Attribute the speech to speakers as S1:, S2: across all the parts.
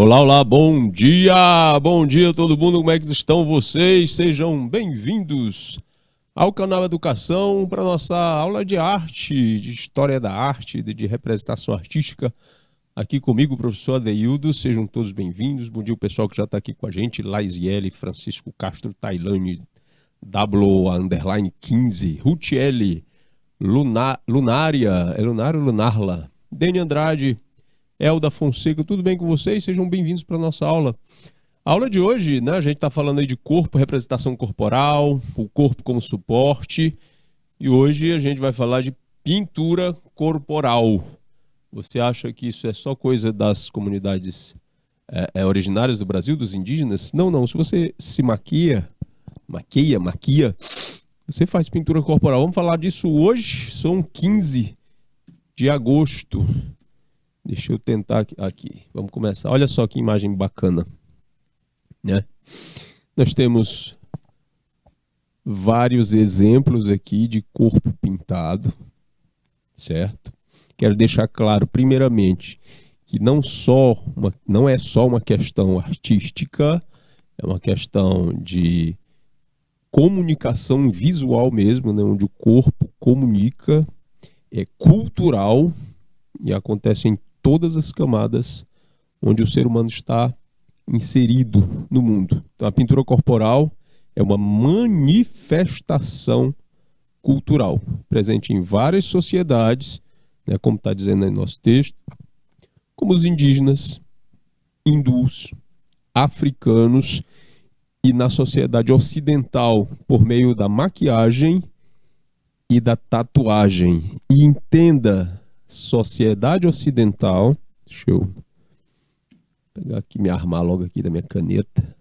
S1: Olá, olá, bom dia todo mundo, como é que estão vocês? Sejam bem-vindos ao canal Educação para nossa aula de arte, de história da arte, de representação artística. Aqui comigo, o professor Adeildo, sejam todos bem-vindos. Bom dia o pessoal que já está aqui com a gente, Laisiele, Francisco Castro, Tailane, W_15, Rutiele, Lunária, Lunarla, Deni Andrade, Elda Fonseca, tudo bem com vocês? Sejam bem-vindos para a nossa aula. A aula de hoje, né, a gente está falando aí de corpo, representação corporal, o corpo como suporte, e hoje a gente vai falar de pintura corporal. Você acha que isso é só coisa das comunidades originárias do Brasil, dos indígenas? Não, não. Se você se maquia, você faz pintura corporal. Vamos falar disso hoje, são 15 de agosto. Deixa eu tentar aqui. Vamos começar. Olha só que imagem bacana, né? Nós temos vários exemplos aqui de corpo pintado, certo? Quero deixar claro, primeiramente, que não é só uma questão artística, é uma questão de comunicação visual mesmo, né? Onde o corpo comunica, é cultural e acontece em todas as camadas onde o ser humano está inserido no mundo. Então, a pintura corporal é uma manifestação cultural, presente em várias sociedades, né, como está dizendo aí no nosso texto, como os indígenas, hindus, africanos e na sociedade ocidental, por meio da maquiagem e da tatuagem. E entenda, sociedade ocidental, deixa eu pegar aqui, me armar logo aqui da minha caneta.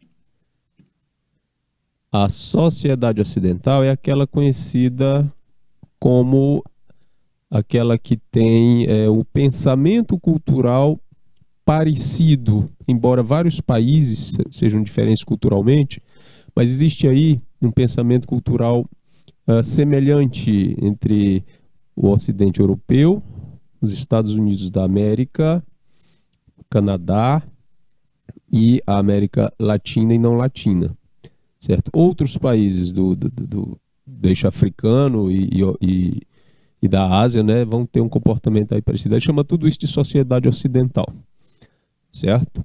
S1: A sociedade ocidental é aquela conhecida como aquela que tem o pensamento cultural parecido, embora vários países sejam diferentes culturalmente, mas existe aí um pensamento cultural semelhante entre o Ocidente europeu, os Estados Unidos da América, o Canadá e a América Latina e não latina, certo? Outros países do eixo africano e da Ásia, né, vão ter um comportamento aí parecido. A gente chama tudo isso de sociedade ocidental, certo?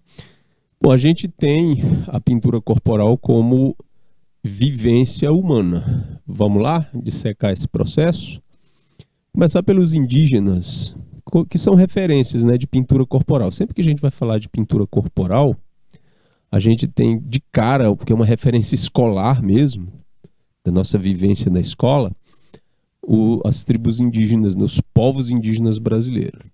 S1: Bom, a gente tem a pintura corporal como vivência humana. Vamos lá dissecar esse processo? Começar pelos indígenas, que são referências, né, de pintura corporal. Sempre que a gente vai falar de pintura corporal, a gente tem de cara, porque é uma referência escolar mesmo, da nossa vivência na escola, as tribos indígenas, os povos indígenas brasileiros.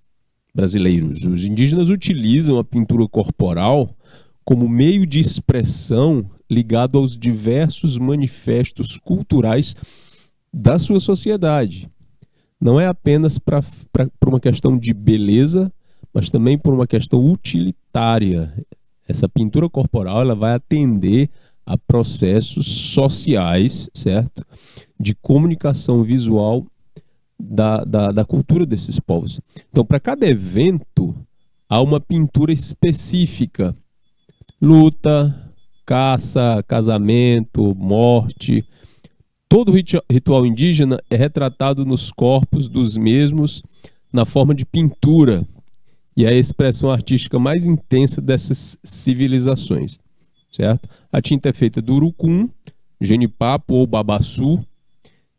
S1: Os indígenas utilizam a pintura corporal como meio de expressão ligado aos diversos manifestos culturais da sua sociedade. Não é apenas por uma questão de beleza, mas também por uma questão utilitária. Essa pintura corporal ela vai atender a processos sociais, certo? De comunicação visual da cultura desses povos. Então, para cada evento, há uma pintura específica. Luta, caça, casamento, morte. Todo ritual indígena é retratado nos corpos dos mesmos na forma de pintura e é a expressão artística mais intensa dessas civilizações, certo? A tinta é feita do urucum, genipapo ou babaçu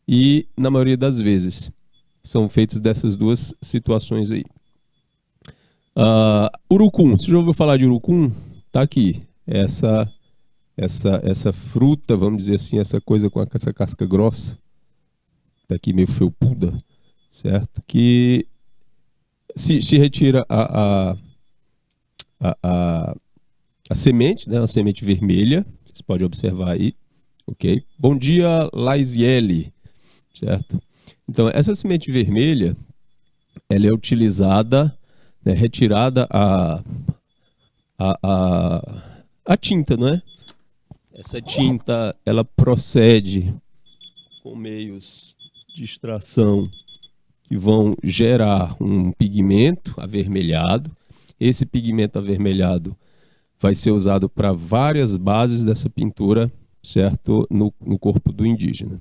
S1: e, na maioria das vezes, são feitas dessas duas situações aí. Urucum, você já ouviu falar de urucum? Tá aqui, essa fruta, vamos dizer assim, essa coisa com essa casca grossa, tá aqui meio felpuda, certo? Que se retira a semente, né? Uma semente vermelha, vocês podem observar aí, ok? Bom dia, Laisiele, certo? Então, essa semente vermelha, ela é utilizada, né, retirada a tinta, não é? Essa tinta, ela procede com meios de extração que vão gerar um pigmento avermelhado. Esse pigmento avermelhado vai ser usado para várias bases dessa pintura, certo? No corpo do indígena.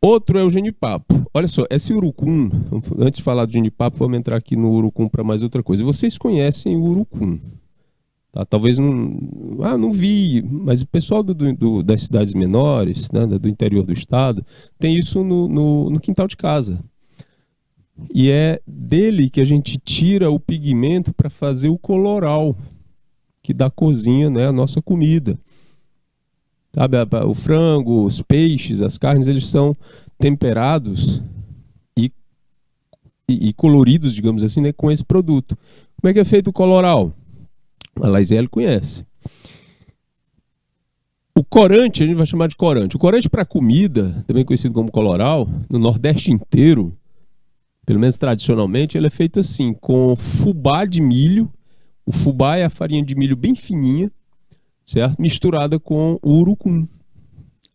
S1: Outro é o genipapo. Olha só, esse urucum, antes de falar do genipapo, vamos entrar aqui no urucum para mais outra coisa. Vocês conhecem o urucum, tá? Talvez não vi, mas o pessoal das cidades menores, né, do interior do estado, tem isso no quintal de casa. E é dele que a gente tira o pigmento para fazer o coloral, que dá cozinha, né, a nossa comida. Sabe, o frango, os peixes, as carnes, eles são temperados e coloridos, digamos assim, né, com esse produto. Como é que é feito o coloral? A Laisiele conhece. O corante, a gente vai chamar de corante. O corante para comida, também conhecido como coloral, no Nordeste inteiro, pelo menos tradicionalmente, ele é feito assim, com fubá de milho. O fubá é a farinha de milho bem fininha, certo? Misturada com o urucum.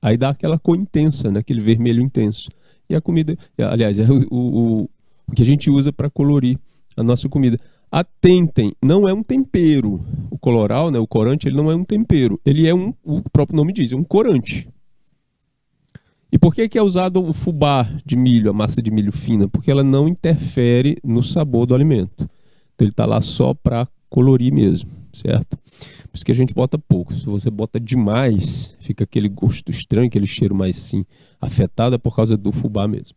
S1: Aí dá aquela cor intensa, né? Aquele vermelho intenso. E a comida, aliás, é o que a gente usa para colorir a nossa comida. Atentem, não é um tempero. O coloral, né, o corante, ele não é um tempero. Ele é o próprio nome diz, é um corante. E por que é usado o fubá de milho, a massa de milho fina? Porque ela não interfere no sabor do alimento. Então ele está lá só para colorir mesmo, certo? Por isso que a gente bota pouco. Se você bota demais, fica aquele gosto estranho, aquele cheiro mais assim, afetado, é por causa do fubá mesmo.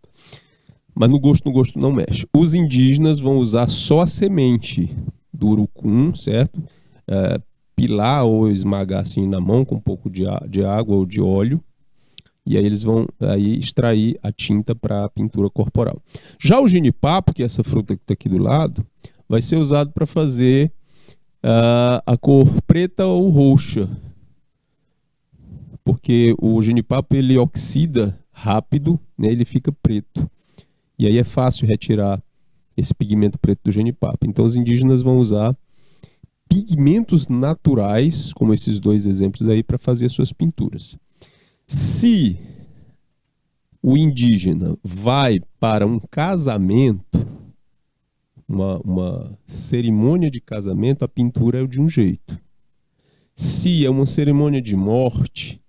S1: Mas no gosto não mexe. Os indígenas vão usar só a semente do urucum, certo? Pilar ou esmagar assim na mão com um pouco de água ou de óleo. E aí eles vão extrair a tinta para a pintura corporal. Já o genipapo, que é essa fruta que está aqui do lado, vai ser usado para fazer a cor preta ou roxa. Porque o genipapo ele oxida rápido, né, ele fica preto. E aí é fácil retirar esse pigmento preto do genipapo. Então os indígenas vão usar pigmentos naturais, como esses dois exemplos aí, para fazer as suas pinturas. Se o indígena vai para um casamento, uma cerimônia de casamento, a pintura é de um jeito. Se é uma cerimônia de morte,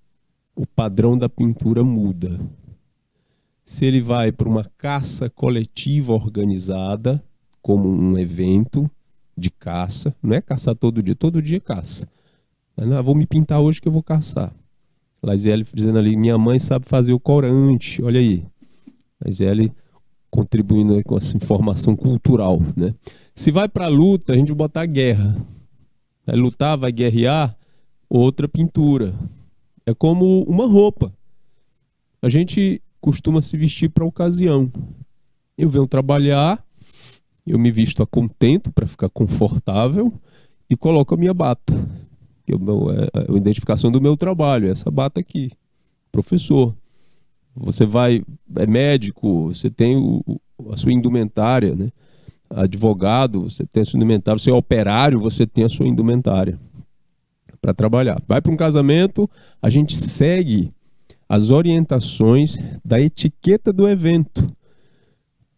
S1: o padrão da pintura muda. Se ele vai para uma caça coletiva organizada, como um evento de caça, não é caçar todo dia caça. Vou me pintar hoje que eu vou caçar. Laisiele dizendo ali, minha mãe sabe fazer o corante, olha aí. Laisiele contribuindo com essa informação cultural, né? Se vai para a luta, a gente vai botar guerra. Vai lutar, vai guerrear, outra pintura. É como uma roupa. A gente costuma se vestir para a ocasião. Eu venho trabalhar, eu me visto a contento para ficar confortável e coloco a minha bata. É a identificação do meu trabalho, essa bata aqui. Professor. Você é médico, você tem a sua indumentária, né? Advogado, você tem a sua indumentária. Você é operário, você tem a sua indumentária para trabalhar. Vai para um casamento, a gente segue as orientações da etiqueta do evento.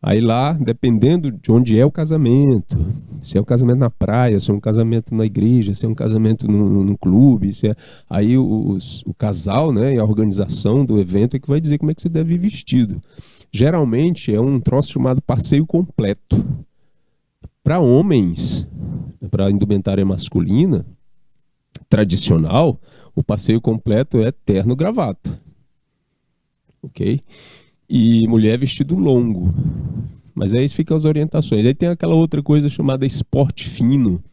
S1: Aí lá, dependendo de onde é o casamento, se é um casamento na praia, se é um casamento na igreja, se é um casamento no clube, aí o casal, né, e a organização do evento é que vai dizer como é que você deve ir vestido. Geralmente é um troço chamado passeio completo. Para homens, para indumentária masculina, tradicional, o passeio completo é terno gravata. Ok? E mulher vestido longo. Mas aí ficam as orientações. Aí tem aquela outra coisa chamada esporte fino.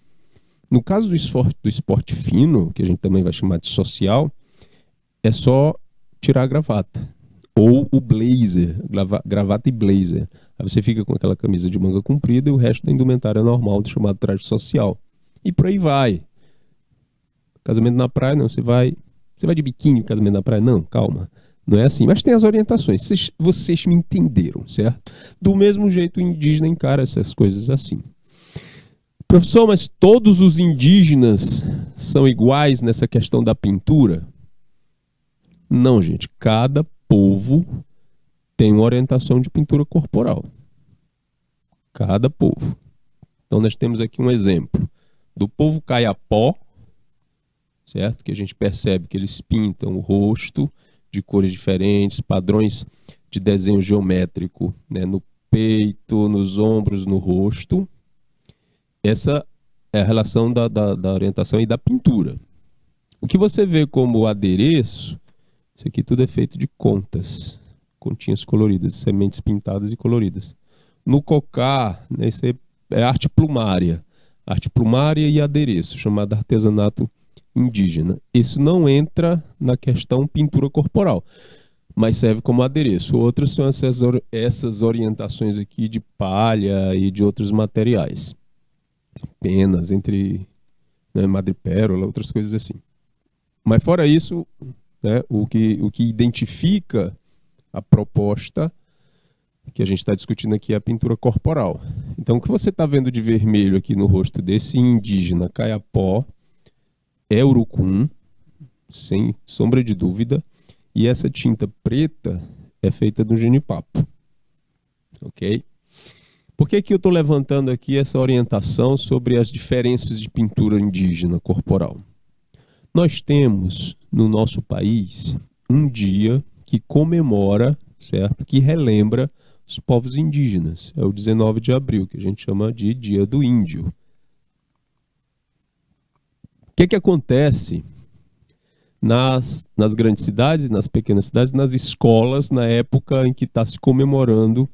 S1: No caso do esporte fino, que a gente também vai chamar de social, é só tirar a gravata. Ou o blazer, gravata e blazer. Aí você fica com aquela camisa de manga comprida e o resto da indumentária normal, chamado traje social. E por aí vai. Casamento na praia, não. Você vai de biquíni, casamento na praia? Não, calma. Não é assim, mas tem as orientações. Vocês me entenderam, certo? Do mesmo jeito o indígena encara essas coisas assim. Professor, mas todos os indígenas são iguais nessa questão da pintura? Não, gente. Cada povo tem uma orientação de pintura corporal. Cada povo. Então nós temos aqui um exemplo do povo Kayapó, certo? Que a gente percebe que eles pintam o rosto de cores diferentes, padrões de desenho geométrico, né, no peito, nos ombros, no rosto. Essa é a relação da orientação e da pintura. O que você vê como adereço, isso aqui tudo é feito de contas, continhas coloridas, sementes pintadas e coloridas. No cocar, né, isso é arte plumária e adereço, chamado artesanato indígena. Isso não entra na questão pintura corporal, mas serve como adereço. Outras são essas orientações aqui de palha e de outros materiais. Penas, entre, né, madrepérola, outras coisas assim. Mas fora isso, né, o que identifica a proposta que a gente está discutindo aqui é a pintura corporal. Então, o que você está vendo de vermelho aqui no rosto desse indígena caiapó é urucum, sem sombra de dúvida, e essa tinta preta é feita do genipapo. Ok? Por que eu estou levantando aqui essa orientação sobre as diferenças de pintura indígena corporal? Nós temos no nosso país um dia que comemora, certo? Que relembra os povos indígenas. É o 19 de abril, que a gente chama de Dia do Índio. O que acontece nas grandes cidades, nas pequenas cidades, nas escolas, na época em que está se comemorando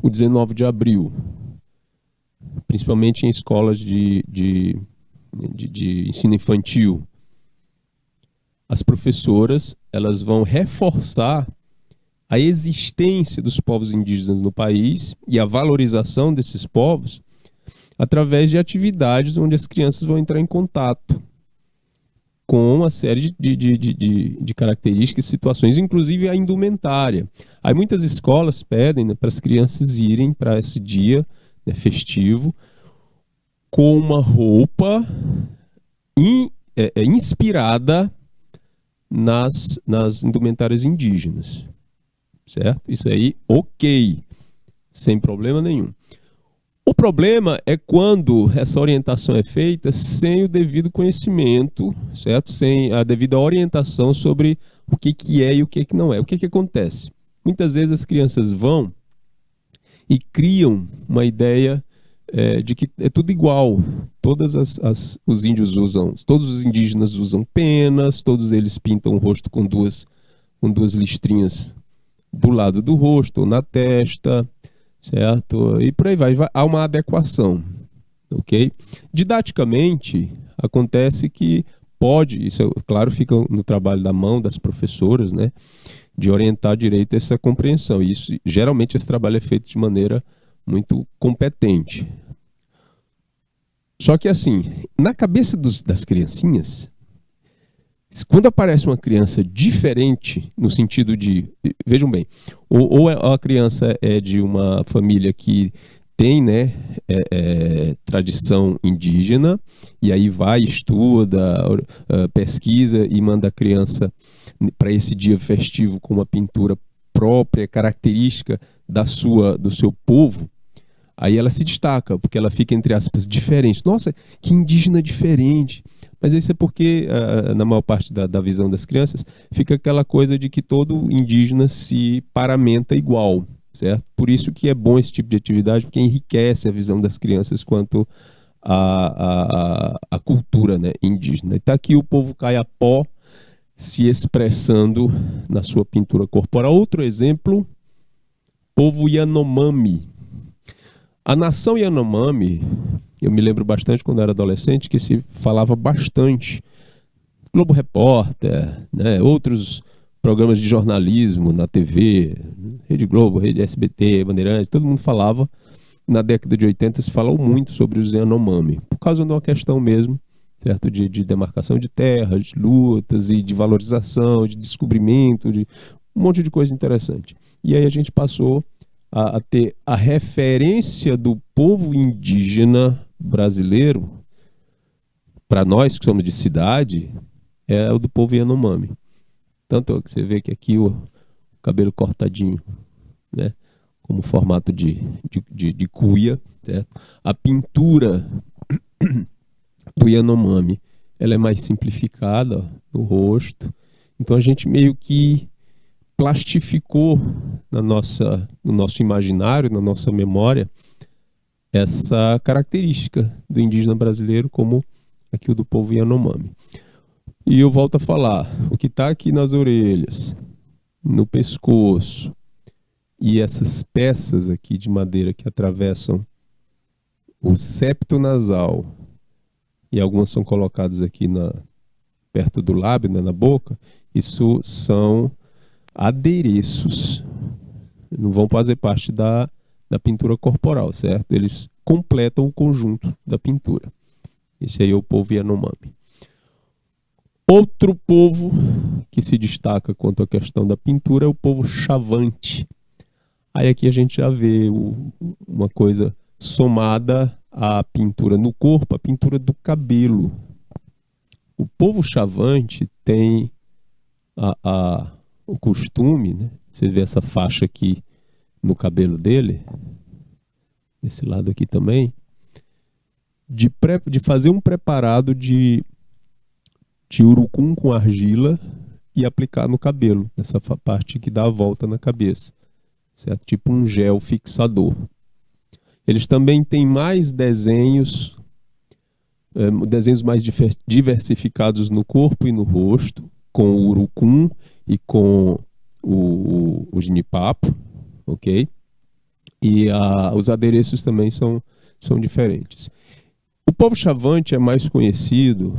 S1: o 19 de abril? Principalmente em escolas de ensino infantil. As professoras, elas vão reforçar a existência dos povos indígenas no país e a valorização desses povos através de atividades onde as crianças vão entrar em contato com uma série de características e situações, inclusive a indumentária. Aí muitas escolas pedem, né, para as crianças irem para esse dia, né, festivo com uma roupa inspirada nas indumentárias indígenas. Certo? Isso aí, ok. Sem problema nenhum. O problema é quando essa orientação é feita sem o devido conhecimento, certo? Sem a devida orientação sobre o que é e o que não é. O que acontece? Muitas vezes as crianças vão e criam uma ideia de que é tudo igual. Os índios usam, todos os indígenas usam penas, todos eles pintam o rosto com duas listrinhas do lado do rosto ou na testa, certo? E por aí vai. Há uma adequação, ok? Didaticamente, acontece que pode, isso claro fica no trabalho da mão das professoras, né, de orientar direito essa compreensão. E isso, geralmente esse trabalho é feito de maneira muito competente. Só que assim, na cabeça das criancinhas, quando aparece uma criança diferente, no sentido de, vejam bem, ou a criança é de uma família que tem, né, tradição indígena, e aí vai, estuda, pesquisa e manda a criança para esse dia festivo com uma pintura própria, característica do seu povo, aí ela se destaca, porque ela fica, entre aspas, diferente. Nossa, que indígena diferente. Mas isso é porque, na maior parte da visão das crianças, fica aquela coisa de que todo indígena se paramenta igual, certo? Por isso que é bom esse tipo de atividade, porque enriquece a visão das crianças quanto à cultura, né, indígena. E está aqui o povo caiapó se expressando na sua pintura corporal. Outro exemplo, povo Yanomami. A nação Yanomami, eu me lembro bastante quando era adolescente que se falava bastante. Globo Repórter, né, outros programas de jornalismo na TV, Rede Globo, Rede SBT, Bandeirantes, todo mundo falava. Na década de 80 se falou muito sobre os Yanomami, por causa de uma questão mesmo, certo, de demarcação de terras, de lutas e de valorização, de descobrimento, de um monte de coisa interessante. E aí a gente passou a ter a referência do povo indígena brasileiro, para nós que somos de cidade, é o do povo Yanomami. Tanto que você vê que aqui o cabelo cortadinho, né, como formato de cuia, certo? A pintura do Yanomami ela é mais simplificada no rosto. Então a gente meio que plastificou no nosso imaginário, na nossa memória, essa característica do indígena brasileiro como aqui o do povo Yanomami. E eu volto a falar, o que está aqui nas orelhas, no pescoço, e essas peças aqui de madeira que atravessam o septo nasal, e algumas são colocadas aqui perto do lábio, né, na boca, isso são adereços. Não vão fazer parte da pintura corporal, certo? Eles completam o conjunto da pintura. Esse aí é o povo Yanomami. Outro povo que se destaca quanto à questão da pintura é o povo Chavante. Aí aqui a gente já vê uma coisa somada à pintura no corpo, a pintura do cabelo. O povo Chavante tem o costume, né? Você vê essa faixa aqui no cabelo dele, desse lado aqui também, de fazer um preparado de urucum com argila e aplicar no cabelo, nessa parte que dá a volta na cabeça, certo? Tipo um gel fixador. Eles também têm mais desenhos mais diversificados no corpo e no rosto, com o urucum e com o ginipapo, ok? E os adereços também são diferentes. O povo Chavante é mais conhecido,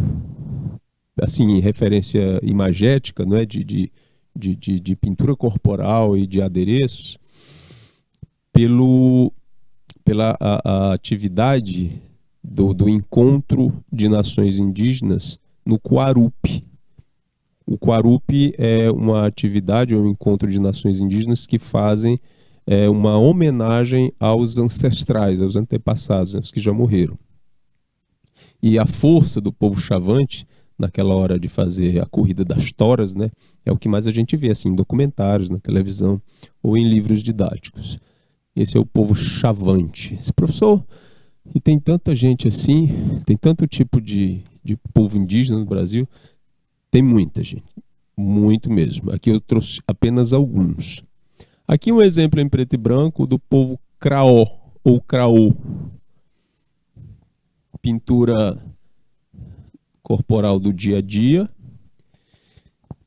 S1: assim, em referência imagética, não é? de pintura corporal e de adereços, pela atividade do encontro de nações indígenas no Quarupi. O Quarupi é uma atividade, um encontro de nações indígenas que fazem uma homenagem aos ancestrais, aos antepassados, né, os que já morreram. E a força do povo Chavante, naquela hora de fazer a corrida das toras, né, é o que mais a gente vê assim, em documentários, na televisão ou em livros didáticos. Esse é o povo Chavante. Esse professor, e tem tanta gente assim, tem tanto tipo de povo indígena no Brasil, tem muita gente, muito mesmo. Aqui eu trouxe apenas alguns. Aqui um exemplo em preto e branco do povo Craó ou Craô. Pintura corporal do dia a dia.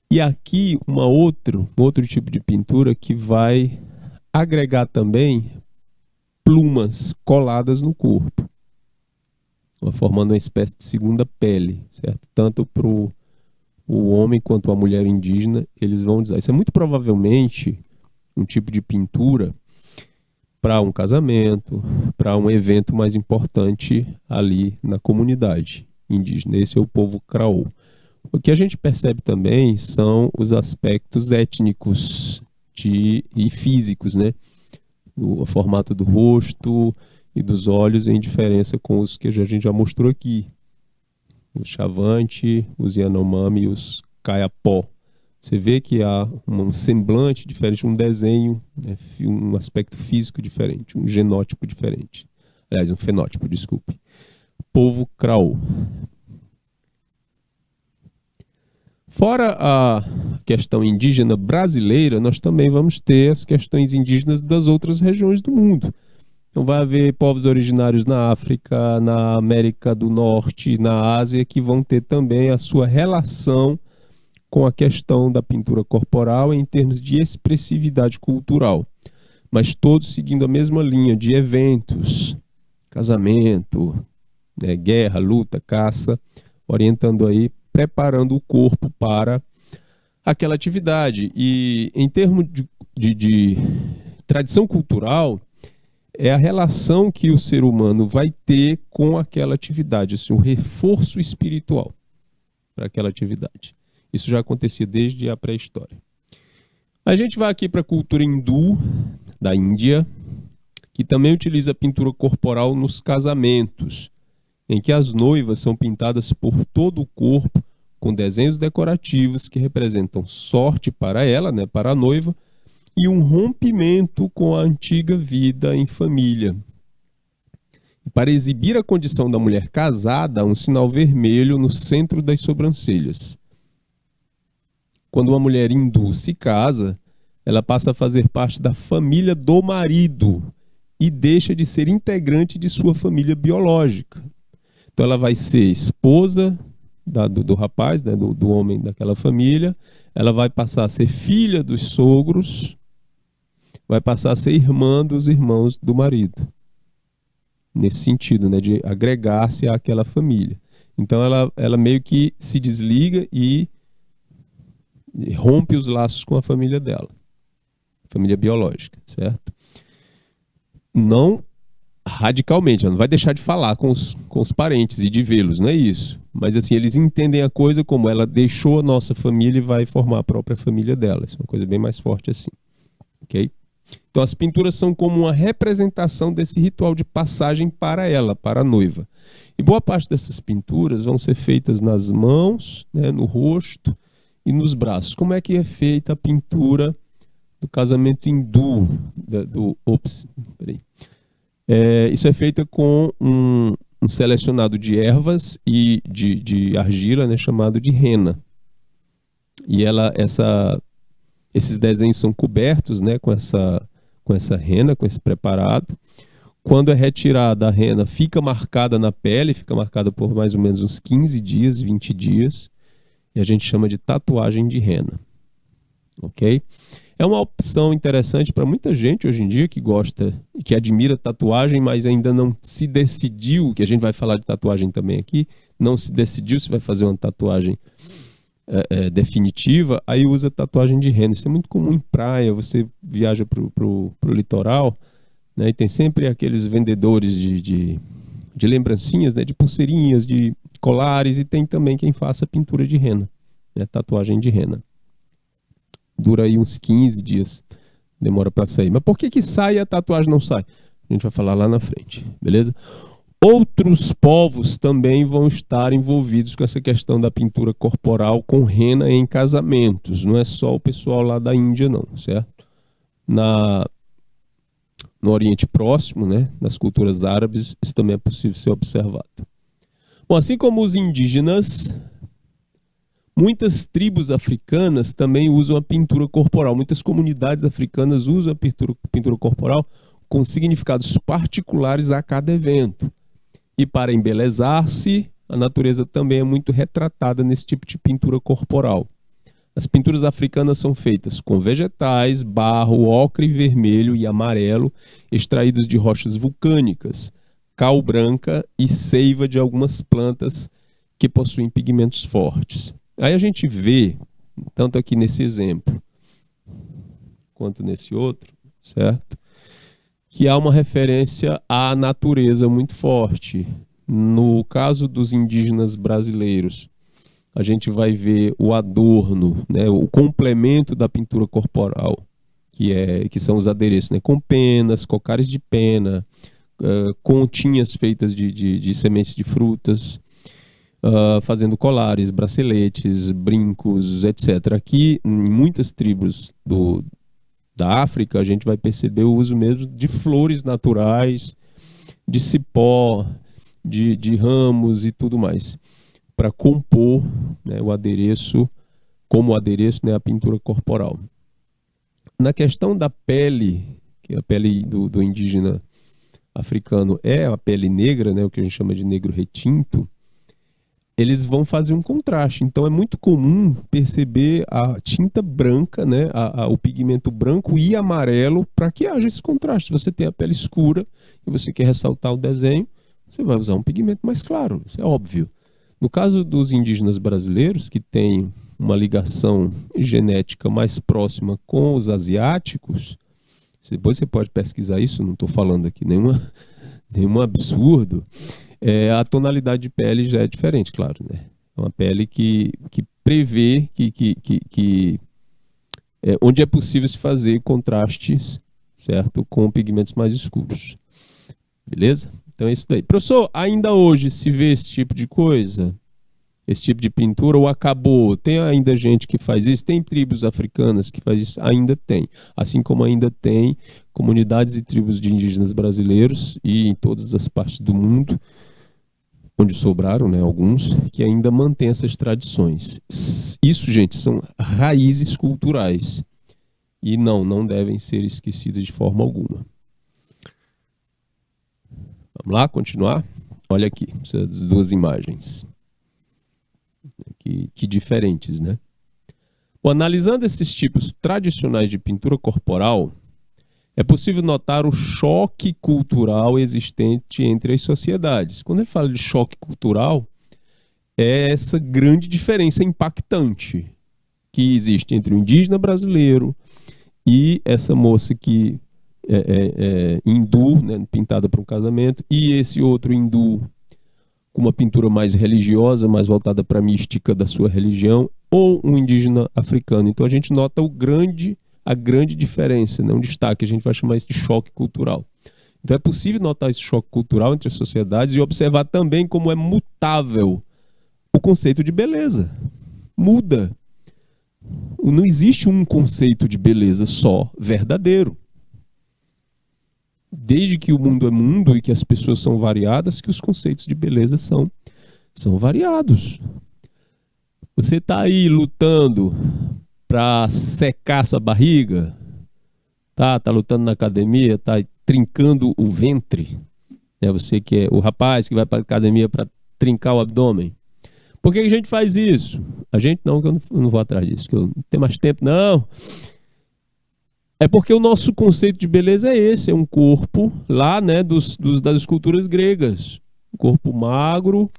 S1: E aqui outro tipo de pintura que vai agregar também plumas coladas no corpo, formando uma espécie de segunda pele, certo? Tanto para o homem quanto a mulher indígena, eles vão usar. Isso é muito provavelmente um tipo de pintura para um casamento, para um evento mais importante ali na comunidade indígena. Esse é o povo Craô. O que a gente percebe também são os aspectos étnicos e físicos, né? O formato do rosto e dos olhos em diferença com os que a gente já mostrou aqui. Os Chavante, os Yanomami e os Kayapó. Você vê que há um semblante diferente, um desenho, né, um aspecto físico diferente, um genótipo diferente. Aliás, um fenótipo, desculpe. Povo Craô. Fora a questão indígena brasileira, nós também vamos ter as questões indígenas das outras regiões do mundo. Então vai haver povos originários na África, na América do Norte, na Ásia, que vão ter também a sua relação com a questão da pintura corporal em termos de expressividade cultural. Mas todos seguindo a mesma linha de eventos, casamento, né, guerra, luta, caça, orientando aí, preparando o corpo para aquela atividade. E em termos de tradição cultural, é a relação que o ser humano vai ter com aquela atividade, assim, um reforço espiritual para aquela atividade. Isso já acontecia desde a pré-história. A gente vai aqui para a cultura hindu, da Índia, que também utiliza a pintura corporal nos casamentos, em que as noivas são pintadas por todo o corpo com desenhos decorativos que representam sorte para ela, né, para a noiva, e um rompimento com a antiga vida em família. Para exibir a condição da mulher casada, há um sinal vermelho no centro das sobrancelhas. Quando uma mulher hindu se casa, ela passa a fazer parte da família do marido e deixa de ser integrante de sua família biológica. Então ela vai ser esposa do rapaz, né, do homem daquela família, ela vai passar a ser filha dos sogros, vai passar a ser irmã dos irmãos do marido. Nesse sentido, né, de agregar-se àquela família. Então ela meio que se desliga e rompe os laços com a família dela, família biológica, certo? Não radicalmente, ela não vai deixar de falar com os parentes e de vê-los, não é isso. Mas assim, eles entendem a coisa como ela deixou a nossa família e vai formar a própria família dela. Isso é uma coisa bem mais forte assim, ok? Então as pinturas são como uma representação desse ritual de passagem para ela, para a noiva. E boa parte dessas pinturas vão ser feitas nas mãos, né, no rosto e nos braços. Como é que é feita a pintura do casamento hindu? Isso é feito com um selecionado de ervas e de argila, né, chamado de rena. E esses desenhos são cobertos, né, com essa rena, com esse preparado. Quando é retirada a rena, fica marcada na pele, fica marcada por mais ou menos uns 15 dias, 20 dias. E a gente chama de tatuagem de rena. Ok? É uma opção interessante para muita gente hoje em dia que gosta e que admira tatuagem, mas ainda não se decidiu, que a gente vai falar de tatuagem também aqui, não se decidiu se vai fazer uma tatuagem definitiva, aí usa tatuagem de rena. Isso é muito comum em praia, você viaja pro litoral, né, e tem sempre aqueles vendedores de lembrancinhas, né, de pulseirinhas, de colares, e tem também quem faça pintura de rena, né, tatuagem de rena. Dura aí uns 15 dias, demora para sair. Mas por que sai e a tatuagem não sai? A gente vai falar lá na frente, beleza? Outros povos também vão estar envolvidos com essa questão da pintura corporal com rena em casamentos. Não é só o pessoal lá da Índia, não, certo? No Oriente Próximo, né, nas culturas árabes, isso também é possível ser observado. Bom, assim como os indígenas, muitas tribos africanas também usam a pintura corporal. Muitas comunidades africanas usam a pintura corporal com significados particulares a cada evento. E para embelezar-se, a natureza também é muito retratada nesse tipo de pintura corporal. As pinturas africanas são feitas com vegetais, barro, ocre vermelho e amarelo, extraídos de rochas vulcânicas, cal branca e seiva de algumas plantas que possuem pigmentos fortes. Aí a gente vê, tanto aqui nesse exemplo, quanto nesse outro, certo? Que há uma referência à natureza muito forte. No caso dos indígenas brasileiros, a gente vai ver o adorno, né, o complemento da pintura corporal, que são os adereços, né, com penas, cocares de pena, continhas feitas de sementes de frutas, fazendo colares, braceletes, brincos, etc. Aqui, em muitas tribos da África, a gente vai perceber o uso mesmo de flores naturais, de cipó, de ramos e tudo mais, para compor, né, o adereço, como adereço, né, a pintura corporal. Na questão da pele, que a pele do indígena africano é a pele negra, né, o que a gente chama de negro retinto, eles vão fazer um contraste. Então é muito comum perceber a tinta branca, né, o pigmento branco e amarelo, para que haja esse contraste. Você tem a pele escura e você quer ressaltar o desenho, você vai usar um pigmento mais claro, isso é óbvio. No caso dos indígenas brasileiros, que têm uma ligação genética mais próxima com os asiáticos, depois você pode pesquisar isso, não estou falando aqui nenhum absurdo, a tonalidade de pele já é diferente, claro, né? É uma pele que prevê onde é possível se fazer contrastes, certo? Com pigmentos mais escuros. Beleza? Então é isso daí. Professor, ainda hoje se vê esse tipo de coisa? esse tipo de pintura ou acabou? Tem ainda gente que faz isso? Tem tribos africanas que faz isso? Ainda tem. Assim como ainda tem comunidades e tribos de indígenas brasileiros e em todas as partes do mundo, onde sobraram, né, alguns, que ainda mantêm essas tradições. Isso, gente, são raízes culturais. E não devem ser esquecidas de forma alguma. Vamos lá, continuar? Olha aqui, essas duas imagens. Que diferentes, né? Bom, analisando esses tipos tradicionais de pintura corporal, é possível notar o choque cultural existente entre as sociedades. Quando ele fala de choque cultural, é essa grande diferença impactante que existe entre o indígena brasileiro e essa moça que é hindu, né, pintada para um casamento, e esse outro hindu com uma pintura mais religiosa, mais voltada para a mística da sua religião, ou um indígena africano. Então a gente nota a grande diferença, né? Um destaque, a gente vai chamar isso de choque cultural. Então é possível notar esse choque cultural entre as sociedades e observar também como é mutável o conceito de beleza. Muda. Não existe um conceito de beleza só verdadeiro. Desde que o mundo é mundo e que as pessoas são variadas, que os conceitos de beleza são variados. Você está aí lutando para secar sua barriga, tá lutando na academia, tá trincando o ventre, né? Você que é o rapaz que vai para a academia para trincar o abdômen. Por que a gente faz isso? A gente não, que eu não vou atrás disso, que eu não tenho mais tempo, não. É porque o nosso conceito de beleza é esse, é um corpo lá, né, das esculturas gregas. Um corpo magro,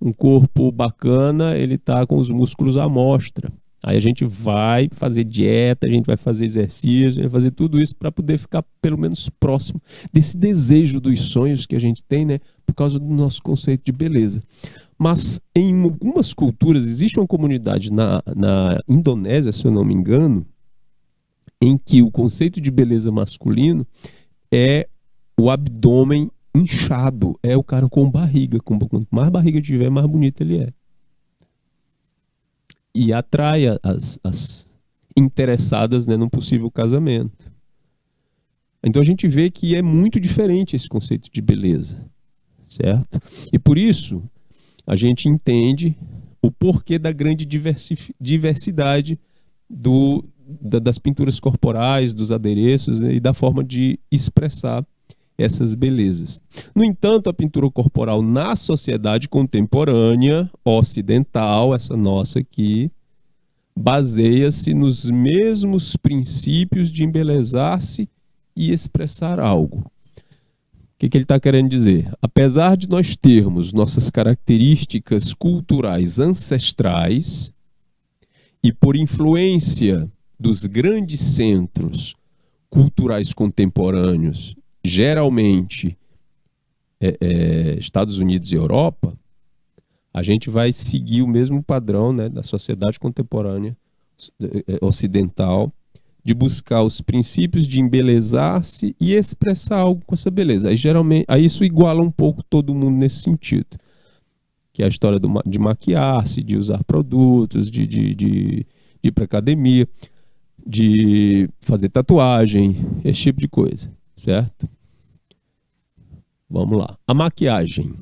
S1: um corpo bacana, ele tá com os músculos à mostra. Aí a gente vai fazer dieta, a gente vai fazer exercício, a gente vai fazer tudo isso para poder ficar pelo menos próximo desse desejo dos sonhos que a gente tem, né, por causa do nosso conceito de beleza. Mas em algumas culturas, existe uma comunidade na Indonésia, se eu não me engano, em que o conceito de beleza masculino é o abdômen inchado, é o cara com barriga. Quanto mais barriga tiver, mais bonito ele é. E atrai as interessadas, né, num possível casamento. Então a gente vê que é muito diferente esse conceito de beleza, certo? E por isso a gente entende o porquê da grande diversidade das pinturas corporais, dos adereços, né, e da forma de expressar essas belezas. No entanto, a pintura corporal na sociedade contemporânea, ocidental, essa nossa aqui, baseia-se nos mesmos princípios de embelezar-se e expressar algo. O que ele está querendo dizer? Apesar de nós termos nossas características culturais ancestrais e por influência dos grandes centros culturais contemporâneos, geralmente Estados Unidos e Europa, a gente vai seguir o mesmo padrão, né, da sociedade contemporânea ocidental, de buscar os princípios de embelezar-se e expressar algo com essa beleza. Aí isso iguala um pouco todo mundo nesse sentido, que é a história de maquiar-se, de usar produtos, de ir para academia, de fazer tatuagem, esse tipo de coisa, certo? Vamos lá. A maquiagem.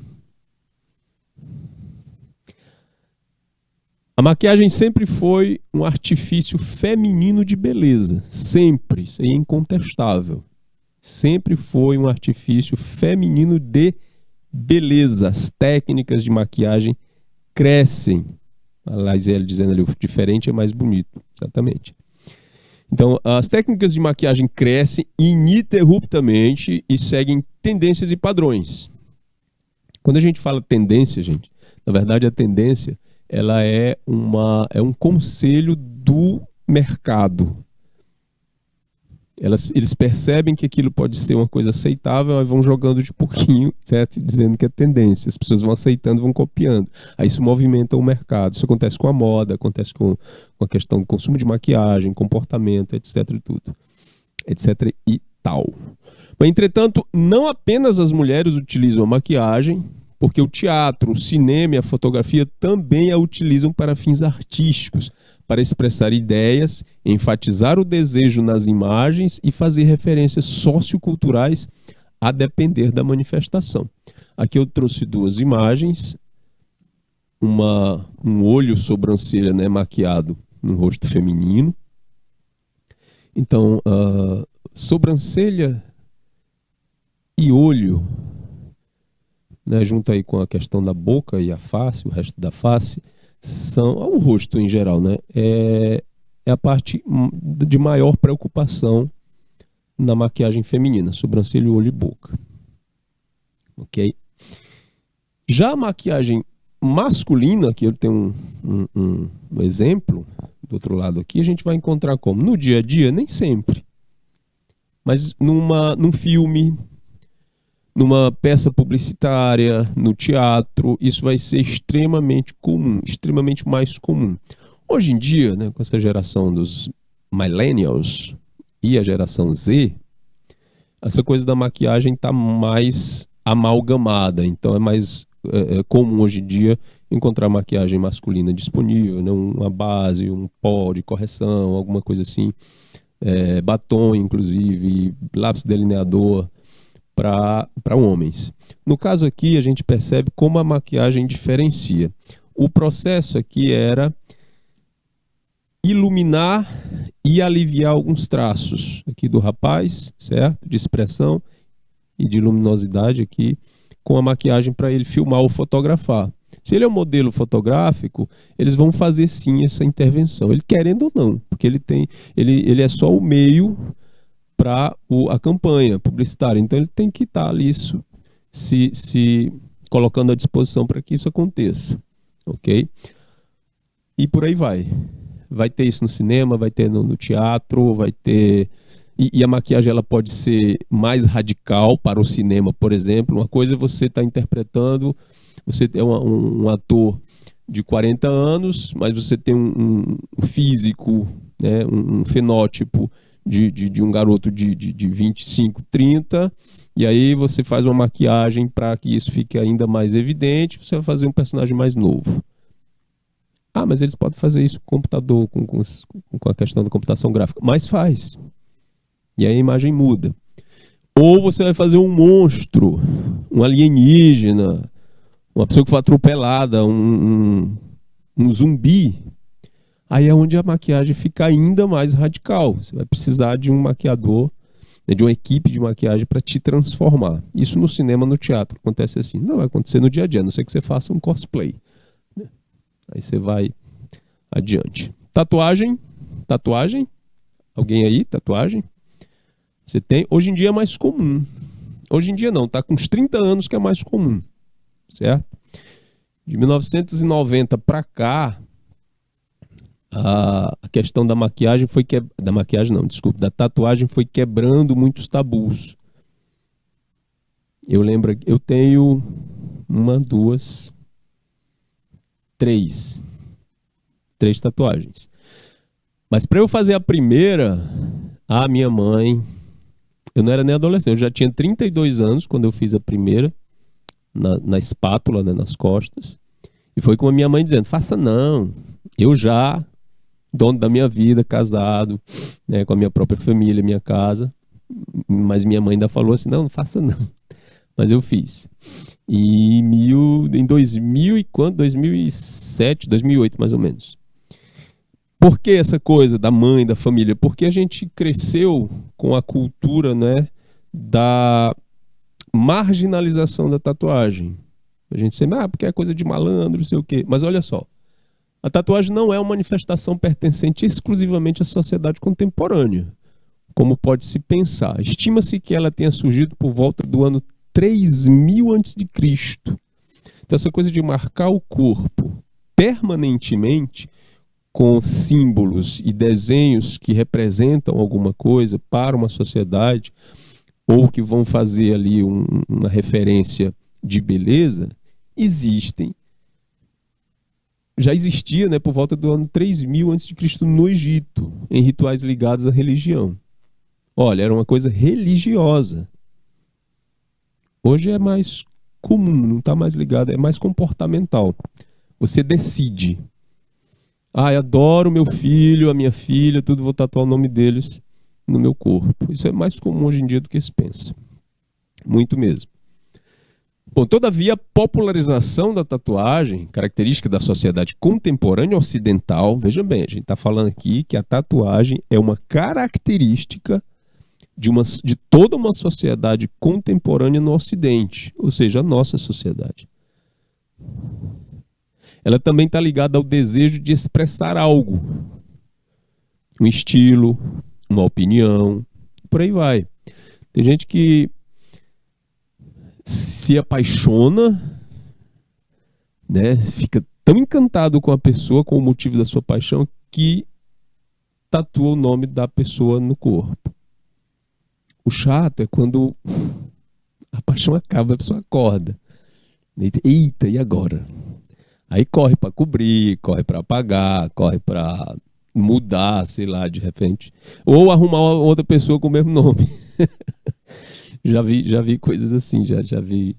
S1: A maquiagem sempre foi um artifício feminino de beleza. Sempre. Isso aí é incontestável. Sempre foi um artifício feminino de beleza. As técnicas de maquiagem crescem. A Laziel dizendo ali, o diferente é mais bonito. Exatamente. Então, as técnicas de maquiagem crescem ininterruptamente e seguem tendências e padrões. Quando a gente fala tendência, gente, na verdade a tendência ela é um conselho do mercado. Eles percebem que aquilo pode ser uma coisa aceitável e vão jogando de pouquinho, certo? Dizendo que é tendência. As pessoas vão aceitando, vão copiando. Aí isso movimenta o mercado. Isso acontece com a moda, acontece com a questão do consumo de maquiagem, comportamento, etc. e tudo. Etc. e tal. Mas, entretanto, não apenas as mulheres utilizam a maquiagem Porque o teatro, o cinema e a fotografia também a utilizam para fins artísticos, para expressar ideias, enfatizar o desejo nas imagens e fazer referências socioculturais a depender da manifestação. Aqui eu trouxe duas imagens, um olho, sobrancelha, né, maquiado no rosto feminino. Então, sobrancelha e olho, né, junto aí com a questão da boca e a face, o resto da face, o rosto em geral, né, é a parte de maior preocupação na maquiagem feminina, sobrancelha, olho e boca. Ok? Já a maquiagem masculina, que eu tenho um exemplo do outro lado aqui, a gente vai encontrar como? No dia a dia, nem sempre. Mas num filme, numa peça publicitária, no teatro, isso vai ser extremamente comum, extremamente mais comum. Hoje em dia, né, com essa geração dos millennials e a geração Z, essa coisa da maquiagem está mais amalgamada, então é mais comum hoje em dia encontrar maquiagem masculina disponível, né? Uma base, um pó de correção, alguma coisa assim, batom inclusive, lápis delineador para homens. No caso aqui a gente percebe como a maquiagem diferencia. O processo aqui era iluminar e aliviar alguns traços aqui do rapaz, certo? De expressão e de luminosidade aqui, com a maquiagem para ele filmar ou fotografar. Se ele é um modelo fotográfico, eles vão fazer sim essa intervenção, ele querendo ou não, porque ele é só o meio para a campanha publicitária, então ele tem que estar ali se colocando à disposição para que isso aconteça, ok? E por aí vai. Vai ter isso no cinema, vai ter no teatro, vai ter... E a maquiagem ela pode ser mais radical para o cinema, por exemplo. Uma coisa é você estar interpretando, você é um ator de 40 anos, mas você tem um físico, né, um fenótipo de um garoto de 25, 30, e aí você faz uma maquiagem para que isso fique ainda mais evidente, você vai fazer um personagem mais novo. Ah, mas eles podem fazer isso com o computador, com a questão da computação gráfica. Mas faz. E aí a imagem muda. Ou você vai fazer um monstro, um alienígena, uma pessoa que foi atropelada, um zumbi. Aí é onde a maquiagem fica ainda mais radical. Você vai precisar de um maquiador, né, de uma equipe de maquiagem para te transformar. Isso no cinema, no teatro, acontece assim. Não vai acontecer no dia a dia, a não ser que você faça um cosplay. Aí você vai adiante. Tatuagem? Alguém aí? Tatuagem? Você tem? Hoje em dia é mais comum. Hoje em dia não, tá com uns 30 anos que é mais comum. Certo? De 1990 para cá, a questão da maquiagem foi da tatuagem foi quebrando muitos tabus. Eu lembro, eu tenho três tatuagens. Mas para eu fazer a primeira, a minha mãe, eu não era nem adolescente, eu já tinha 32 anos quando eu fiz a primeira, na espátula, né, nas costas. E foi com a minha mãe dizendo, faça não, eu já, dono da minha vida, casado, né, com a minha própria família, minha casa. Mas minha mãe ainda falou assim, não faça não. Mas eu fiz. E em 2000 e quando? 2007, 2008 mais ou menos. Por que essa coisa da mãe, da família? Porque a gente cresceu com a cultura, né, da marginalização da tatuagem. A gente sempre, porque é coisa de malandro, não sei o quê. Mas olha só, a tatuagem não é uma manifestação pertencente exclusivamente à sociedade contemporânea, como pode se pensar. Estima-se que ela tenha surgido por volta do ano 3000 a.C. Então essa coisa de marcar o corpo permanentemente com símbolos e desenhos que representam alguma coisa para uma sociedade ou que vão fazer ali uma referência de beleza, já existia, né, por volta do ano 3000 a.C. no Egito, em rituais ligados à religião. Olha, era uma coisa religiosa. Hoje é mais comum, não está mais ligado, é mais comportamental. Você decide. Ah, eu adoro meu filho, a minha filha, tudo, vou tatuar o nome deles no meu corpo. Isso é mais comum hoje em dia do que se pensa. Muito mesmo. Bom, todavia, a popularização da tatuagem, característica da sociedade contemporânea ocidental, veja bem, a gente está falando aqui que a tatuagem é uma característica de toda uma sociedade contemporânea no Ocidente, ou seja, a nossa sociedade. Ela também está ligada ao desejo de expressar algo, um estilo, uma opinião, por aí vai. Tem gente que se apaixona, né, fica tão encantado com a pessoa, com o motivo da sua paixão, que tatua o nome da pessoa no corpo. O chato é quando a paixão acaba, a pessoa acorda. Eita, e agora? Aí corre para cobrir, corre para apagar, corre para mudar, sei lá, de repente. Ou arrumar outra pessoa com o mesmo nome. Já vi coisas assim, já vi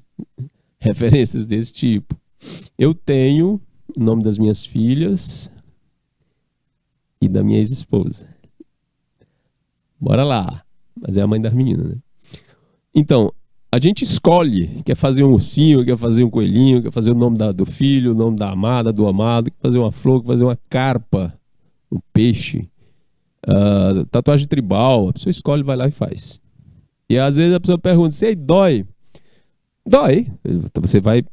S1: referências desse tipo. Eu tenho o nome das minhas filhas e da minha ex-esposa. Bora lá. Mas é a mãe das meninas, né? Então, a gente escolhe, quer fazer um ursinho, quer fazer um coelhinho, quer fazer o nome do filho, o nome da amada, do amado, quer fazer uma flor, quer fazer uma carpa, um peixe, tatuagem tribal. A pessoa escolhe, vai lá e faz. E às vezes a pessoa pergunta, se aí dói? Dói. Você vai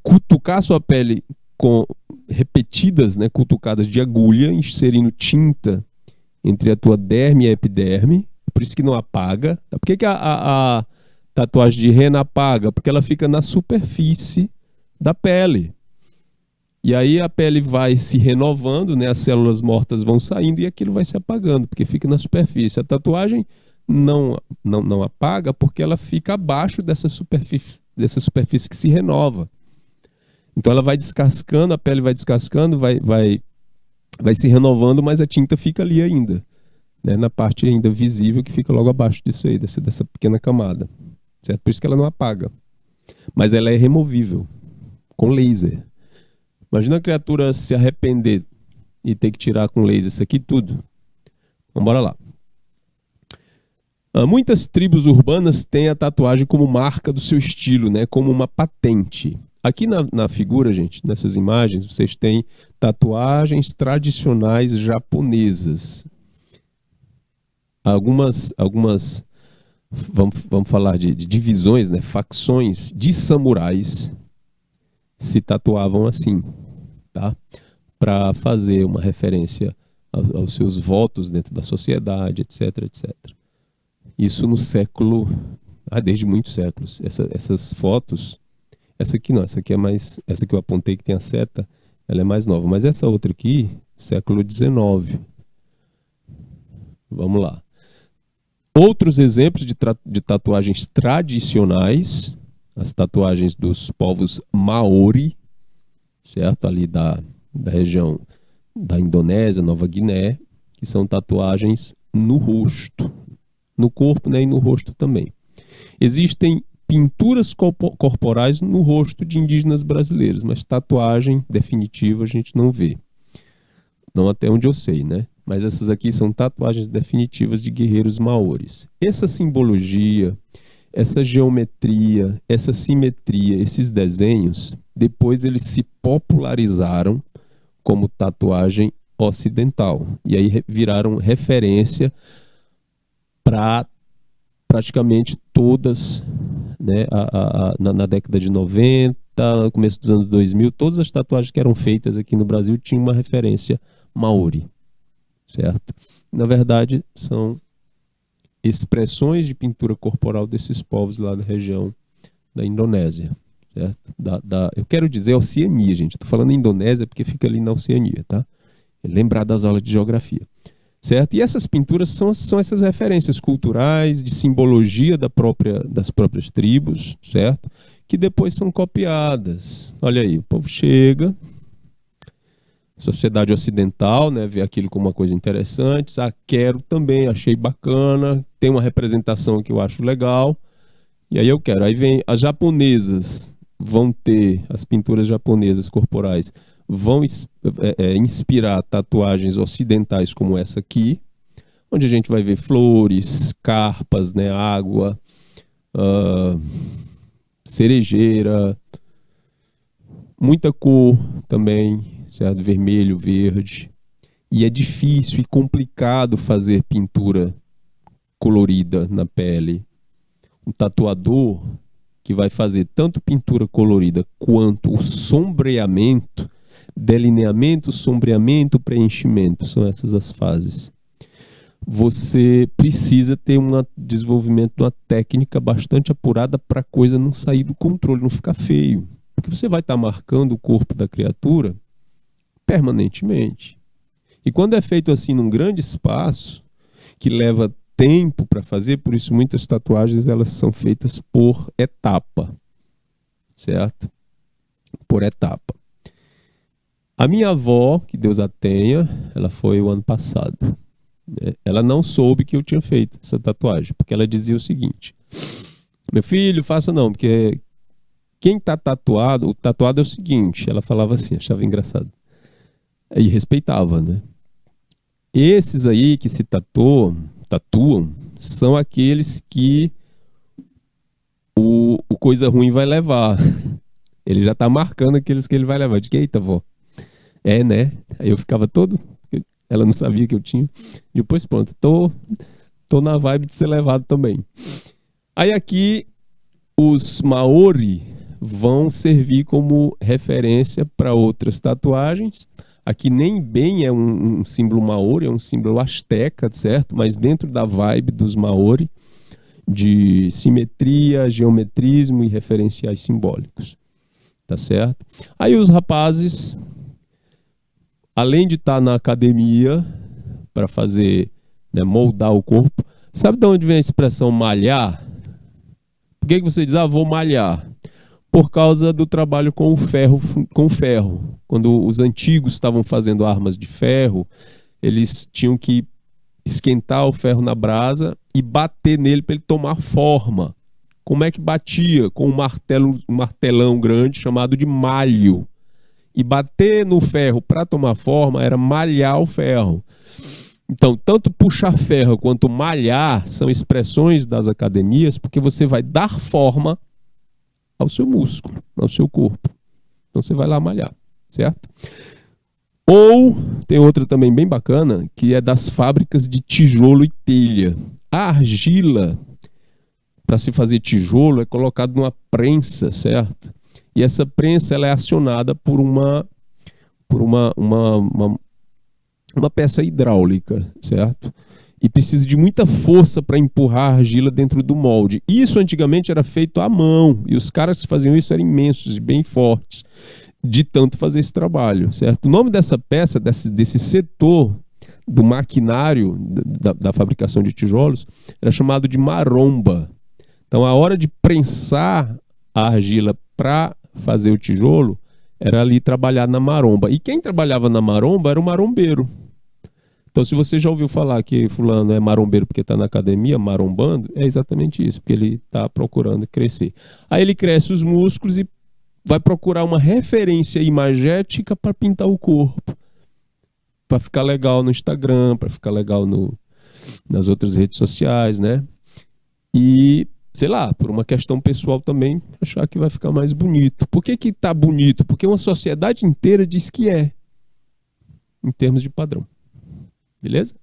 S1: cutucar sua pele com repetidas, né, cutucadas de agulha, inserindo tinta entre a tua derme e a epiderme, por isso que não apaga. Por que a tatuagem de rena apaga? Porque ela fica na superfície da pele. E aí a pele vai se renovando, né, as células mortas vão saindo e aquilo vai se apagando, porque fica na superfície. A tatuagem não apaga porque ela fica abaixo dessa superfície que se renova. Então ela vai descascando, a pele vai descascando, vai se renovando, mas a tinta fica ali ainda, né, na parte ainda visível que fica logo abaixo disso aí, dessa pequena camada. Certo? Por isso que ela não apaga. Mas ela é removível com laser. Imagina a criatura se arrepender e ter que tirar com laser isso aqui tudo. Vamos embora lá. Muitas tribos urbanas têm a tatuagem como marca do seu estilo, né? Como uma patente. Aqui na figura, gente, nessas imagens, vocês têm tatuagens tradicionais japonesas. Algumas vamos falar de divisões, né? Facções de samurais se tatuavam assim, tá? Para fazer uma referência aos seus votos dentro da sociedade, etc, etc. Isso no século, desde muitos séculos. Essas fotos, essa aqui não, essa aqui é mais, essa que eu apontei que tem a seta, ela é mais nova. Mas essa outra aqui, século XIX. Vamos lá. Outros exemplos de tatuagens tradicionais, as tatuagens dos povos Maori, certo? Ali da região da Indonésia, Nova Guiné, que são tatuagens no rosto. No corpo, né, e no rosto também. Existem pinturas corporais no rosto de indígenas brasileiros, mas tatuagem definitiva a gente não vê. Não até onde eu sei, né? Mas essas aqui são tatuagens definitivas de guerreiros maoris. Essa simbologia, essa geometria, essa simetria, esses desenhos, depois eles se popularizaram como tatuagem ocidental. E aí viraram referência para praticamente todas, né, na década de 90, no começo dos anos 2000, todas as tatuagens que eram feitas aqui no Brasil tinham uma referência maori, certo? Na verdade, são expressões de pintura corporal desses povos lá da região da Indonésia, certo? Eu quero dizer Oceania, gente. Estou falando Indonésia porque fica ali na Oceania, tá? Lembrar das aulas de geografia. Certo? E essas pinturas são essas referências culturais, de simbologia das próprias tribos, certo? Que depois são copiadas. Olha aí, o povo chega, sociedade ocidental, né, vê aquilo como uma coisa interessante, quero também, achei bacana, tem uma representação que eu acho legal, E aí eu quero. Aí vem as japonesas, vão ter, as pinturas japonesas corporais, vão inspirar tatuagens ocidentais como essa aqui, onde a gente vai ver flores, carpas, né, água, cerejeira, muita cor também, certo? Vermelho, verde. E é difícil e complicado fazer pintura colorida na pele. Um tatuador que vai fazer tanto pintura colorida quanto o sombreamento, delineamento, sombreamento, preenchimento, são essas as fases. Você precisa ter um desenvolvimento de uma técnica bastante apurada para a coisa não sair do controle, não ficar feio. Porque você vai estar marcando o corpo da criatura permanentemente. E quando é feito assim num grande espaço, que leva tempo para fazer, por isso muitas tatuagens elas são feitas por etapa, certo? Por etapa. A minha avó, que Deus a tenha, ela foi o ano passado. Ela não soube que eu tinha feito essa tatuagem, porque ela dizia o seguinte: meu filho, faça não, porque quem está tatuado, o tatuado é o seguinte, ela falava assim, achava engraçado. E respeitava, né? Esses aí que se tatuam, são aqueles que o coisa ruim vai levar. Ele já tá marcando aqueles que ele vai levar. Eu disse, eita, vó. É, né? Aí eu ficava todo... Ela não sabia que eu tinha. Depois, pronto, tô na vibe de ser levado também. Aí aqui, os Maori vão servir como referência para outras tatuagens. Aqui nem bem é um símbolo Maori, é um símbolo asteca, certo? Mas dentro da vibe dos Maori, de simetria, geometrismo e referenciais simbólicos. Tá certo? Aí os rapazes, além de estar na academia para fazer, né, moldar o corpo, sabe de onde vem a expressão malhar? Por que você diz, vou malhar? Por causa do trabalho com o ferro. Quando os antigos estavam fazendo armas de ferro, eles tinham que esquentar o ferro na brasa e bater nele para ele tomar forma. Como é que batia? Com um martelão grande chamado de malho. E bater no ferro para tomar forma era malhar o ferro. Então, tanto puxar ferro quanto malhar são expressões das academias, porque você vai dar forma ao seu músculo, ao seu corpo. Então você vai lá malhar, certo? Ou tem outra também bem bacana, que é das fábricas de tijolo e telha. A argila, para se fazer tijolo, é colocada numa prensa, certo? E essa prensa ela é acionada por uma peça hidráulica, certo? E precisa de muita força para empurrar a argila dentro do molde. Isso antigamente era feito à mão, e os caras que faziam isso eram imensos e bem fortes, de tanto fazer esse trabalho, certo? O nome dessa peça, desse setor do maquinário da fabricação de tijolos, era chamado de maromba. Então, a hora de prensar a argila para fazer o tijolo, era ali trabalhar na maromba. E quem trabalhava na maromba era o marombeiro. Então, se você já ouviu falar que fulano é marombeiro porque está na academia, marombando, é exatamente isso, porque ele está procurando crescer. Aí ele cresce os músculos e vai procurar uma referência imagética para pintar o corpo. Para ficar legal no Instagram, para ficar legal nas outras redes sociais, né? E, sei lá, por uma questão pessoal também, achar que vai ficar mais bonito. Por que que tá bonito? Porque uma sociedade inteira diz que é, em termos de padrão. Beleza?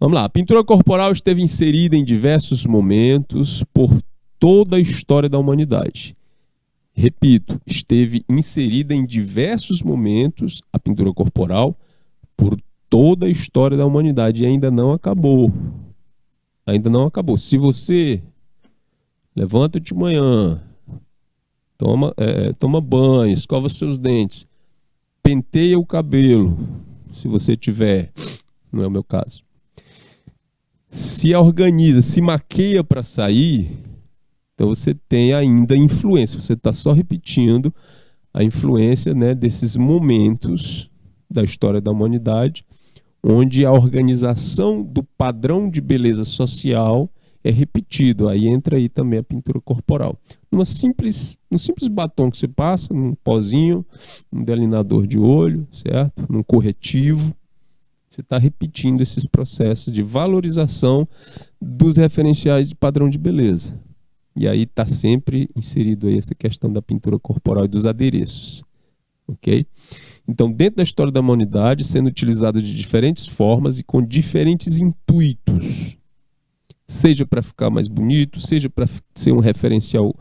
S1: Vamos lá. A pintura corporal esteve inserida em diversos momentos por toda a história da humanidade. Repito, esteve inserida em diversos momentos a pintura corporal por toda a história da humanidade e ainda não acabou. Ainda não acabou. Se você levanta de manhã, toma banho, escova seus dentes, penteia o cabelo, se você tiver, não é o meu caso, se organiza, se maqueia para sair, então você tem ainda influência, você está só repetindo a influência, né, desses momentos da história da humanidade, onde a organização do padrão de beleza social é repetido. Aí entra aí também a pintura corporal. No simples batom que você passa, num pozinho, um delineador de olho, certo? Num corretivo, você está repetindo esses processos de valorização dos referenciais de padrão de beleza. E aí está sempre inserido aí essa questão da pintura corporal e dos adereços. Ok? Então, dentro da história da humanidade, sendo utilizado de diferentes formas e com diferentes intuitos. Seja para ficar mais bonito, seja para ser um referencial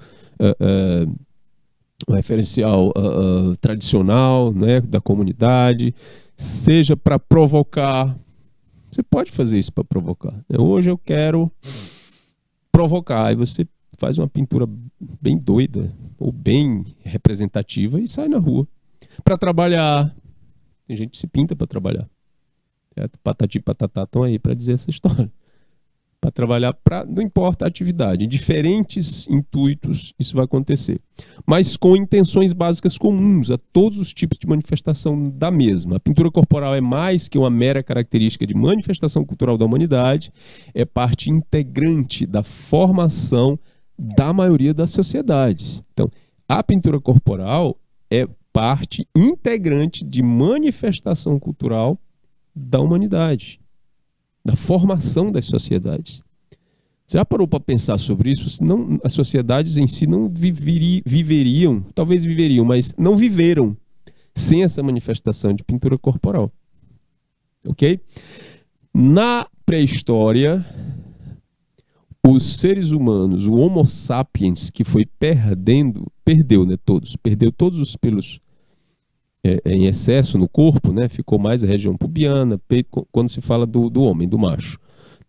S1: tradicional, né, da comunidade, seja para provocar. Você pode fazer isso para provocar. Hoje eu quero provocar. Aí você faz uma pintura bem doida ou bem representativa e sai na rua. Para trabalhar. Tem gente que se pinta para trabalhar. Certo? Patati patatá estão aí para dizer essa história. Para trabalhar, não importa a atividade, em diferentes intuitos isso vai acontecer. Mas com intenções básicas comuns a todos os tipos de manifestação da mesma. A pintura corporal é mais que uma mera característica de manifestação cultural da humanidade, é parte integrante da formação da maioria das sociedades. Então, a pintura corporal é parte integrante de manifestação cultural da humanidade, da formação das sociedades. Você já parou para pensar sobre isso? Senão, as sociedades em si não viveriam, talvez viveriam, mas não viveram sem essa manifestação de pintura corporal. Ok? Na pré-história, os seres humanos, o Homo sapiens, que foi perdeu todos os pelos em excesso no corpo, né? Ficou mais a região pubiana, peito, quando se fala do homem, do macho.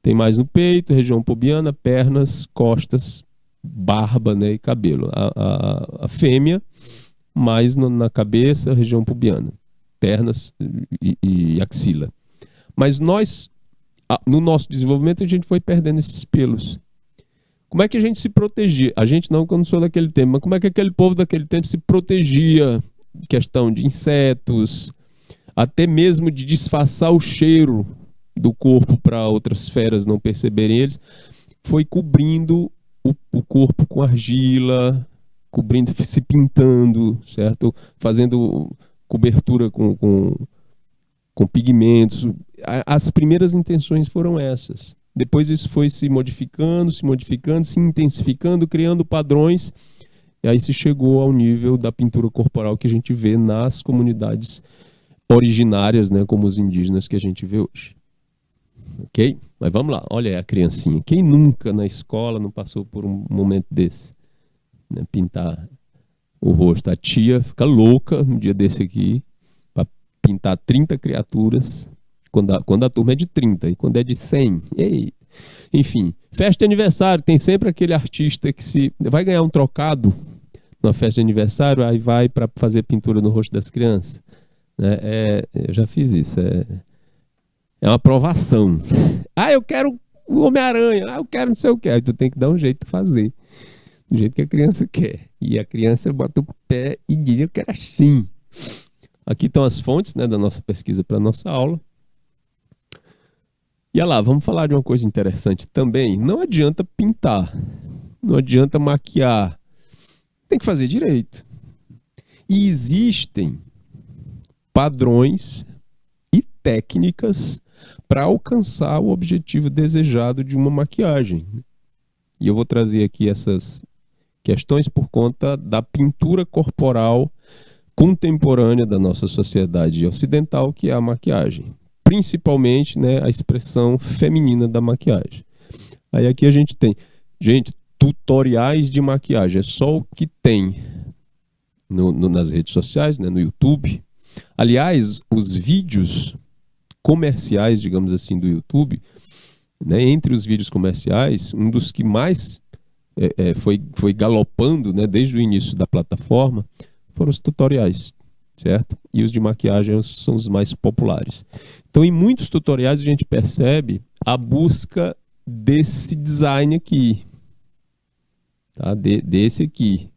S1: Tem mais no peito, região pubiana, pernas, costas, barba, né? E cabelo. A fêmea, mais na cabeça, região pubiana, pernas e axila. Mas no nosso desenvolvimento, a gente foi perdendo esses pelos. Como é que a gente se protegia? A gente não, que eu não sou daquele tempo, mas como é que aquele povo daquele tempo se protegia? Questão de insetos, até mesmo de disfarçar o cheiro do corpo para outras feras não perceberem eles, foi cobrindo o corpo com argila, cobrindo, se pintando, certo? Fazendo cobertura com pigmentos. As primeiras intenções foram essas. Depois isso foi se modificando, se intensificando, criando padrões. E aí se chegou ao nível da pintura corporal que a gente vê nas comunidades originárias, né, como os indígenas que a gente vê hoje. Ok? Mas vamos lá, olha aí a criancinha. Quem nunca na escola não passou por um momento desse? Né, pintar o rosto. A tia fica louca um dia desse aqui para pintar 30 criaturas, quando a turma é de 30 e quando é de 100. Ei! Enfim, festa de aniversário, tem sempre aquele artista que vai ganhar um trocado na festa de aniversário, aí vai para fazer pintura no rosto das crianças. Eu já fiz isso, é uma aprovação. Eu quero o Homem-Aranha, eu quero não sei o que, aí tu tem que dar um jeito de fazer, do jeito que a criança quer. E a criança bota o pé e diz, eu quero assim. Aqui estão as fontes, né, da nossa pesquisa para a nossa aula. E olha lá, vamos falar de uma coisa interessante também. Não adianta pintar, não adianta maquiar. Tem que fazer direito. E existem padrões e técnicas para alcançar o objetivo desejado de uma maquiagem. E eu vou trazer aqui essas questões por conta da pintura corporal contemporânea da nossa sociedade ocidental, que é a maquiagem. Principalmente, né, a expressão feminina da maquiagem. Aí aqui a gente tem, tutoriais de maquiagem, é só o que tem nas redes sociais, né, no YouTube. Aliás, os vídeos comerciais, digamos assim, do YouTube, né, entre os vídeos comerciais, um dos que mais foi galopando, né, desde o início da plataforma, foram os tutoriais, certo? E os de maquiagem são os mais populares. Então, em muitos tutoriais a gente percebe a busca desse design aqui, tá? Desse aqui,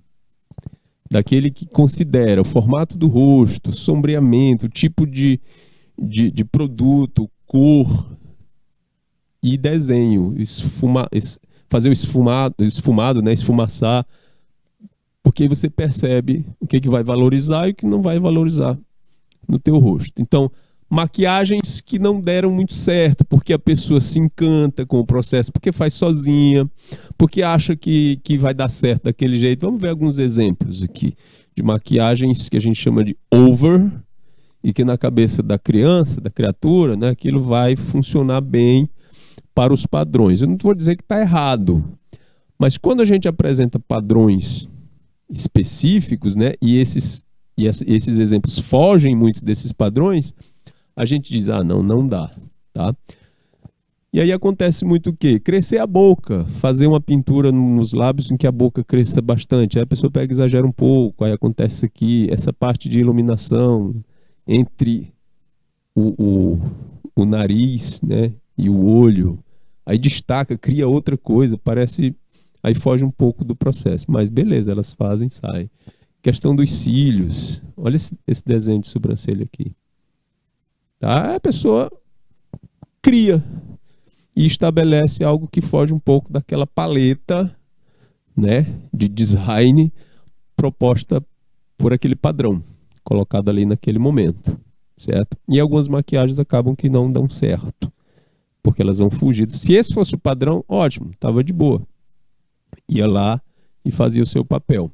S1: daquele que considera o formato do rosto, sombreamento, tipo de produto, cor e desenho, fazer o esfumado, né? Esfumaçar, porque aí você percebe o que vai valorizar e o que não vai valorizar no teu rosto. Então, maquiagens que não deram muito certo, porque a pessoa se encanta com o processo, porque faz sozinha, porque acha que vai dar certo daquele jeito. Vamos ver alguns exemplos aqui de maquiagens que a gente chama de over, e que na cabeça da criança, da criatura, né, aquilo vai funcionar bem para os padrões. Eu não vou dizer que está errado, mas quando a gente apresenta padrões específicos, né, e esses exemplos fogem muito desses padrões, a gente diz, não dá, tá? E aí acontece muito o quê? Crescer a boca, fazer uma pintura nos lábios em que a boca cresça bastante. Aí a pessoa pega e exagera um pouco, aí acontece aqui, essa parte de iluminação entre o nariz, né, e o olho, aí destaca, cria outra coisa, parece, aí foge um pouco do processo, mas beleza, elas fazem, saem. Questão dos cílios, olha esse desenho de sobrancelha aqui. Tá? A pessoa cria e estabelece algo que foge um pouco daquela paleta, né, de design proposta por aquele padrão, colocado ali naquele momento, certo? E algumas maquiagens acabam que não dão certo, porque elas vão fugir. Se esse fosse o padrão, ótimo, estava de boa. Ia lá e fazia o seu papel.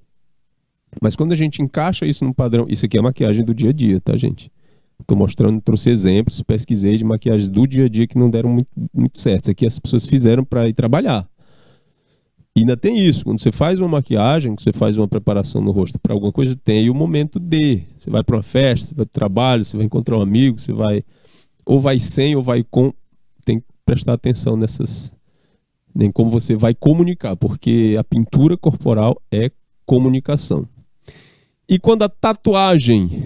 S1: Mas quando a gente encaixa isso num padrão, isso aqui é maquiagem do dia a dia, tá, gente? Estou mostrando, trouxe exemplos, pesquisei de maquiagens do dia a dia que não deram muito certo. Isso aqui as pessoas fizeram para ir trabalhar. E ainda tem isso, quando você faz uma maquiagem, que você faz uma preparação no rosto para alguma coisa, tem o momento de. Você vai para uma festa, você vai para o trabalho, você vai encontrar um amigo, você vai ou vai sem ou vai com. Tem que prestar atenção nessas, nem como você vai comunicar, porque a pintura corporal é comunicação. E quando a tatuagem